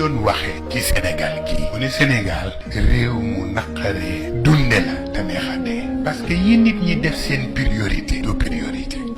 doon waxe ci Sénégal gi mu ne Sénégal réew mu naqaree dunde la te neex a dee parce que yi nit ñi def seen priorité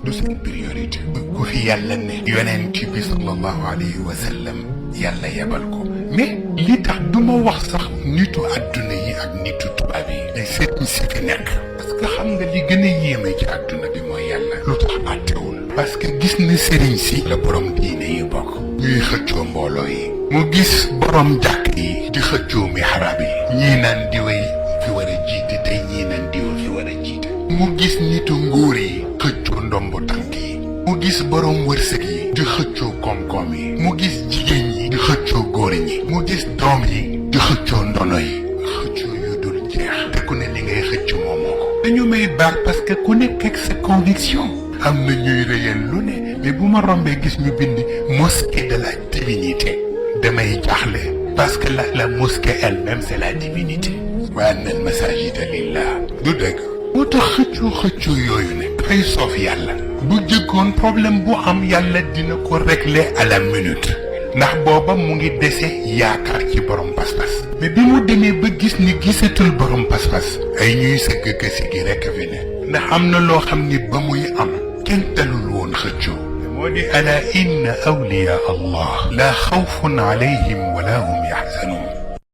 du seen priorité ku fi yàlla ne yonent bi sallallahu alayhi wa sallam yàlla yebal ko mais li tax duma wax sax nitu àdduna yi ak nitu tubaab yi day sëriñ si fi nekk parce que xam nga li gën a yéeme ci àdduna bi mooy yàlla lu tax àttewul parce que gis na sëriñ si la borom diine yi bokk ñuy xëccoo mbooloo yi mu gis borom jàkk yi di xëccoo mihrab yi ñii naan diwee fi war a jiite tey ñii naan diwa fi war a jiite mu gis nitu nguur yi xëccoo ndombo tànk yi mu gis borom wërsëg yi di xëccoo koom-koom yi mu gis jigéen ñi di xëccoo góor ñi mu gis doom yi di xëccoo ndono yi xëccoo yu dul jeex te ku ne li ngay xëcc moomoo ko dañu may baal parce que ku nekk ak sa conviction am na ñuy rëyal lu ne mais bu ma rombee gis ñu bind mosquée de la divinité damay jaaxle parce que la mosquée elle-même c'est la divinité wa anna al masajida lillah du dëgg moo tax xëccoo yooyu ne dafay soof yàlla bu jëkkoon problème bu am yàlla dina ko régler à la minute ndax booba mu ngi dese yaakaar ci borom pas-pas mais bi mu demee ba gis ni gisatul borom pas-pas ay ñuy sëgg kësi gi rekk fi ne ndax am na loo xam ni ba muy am kenn talul woon xëccoo moo di ala inna awliya allah la xawfun alayhim wala hum yaxzanun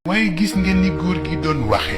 waaye gis ngeen ni góor gi doon waxe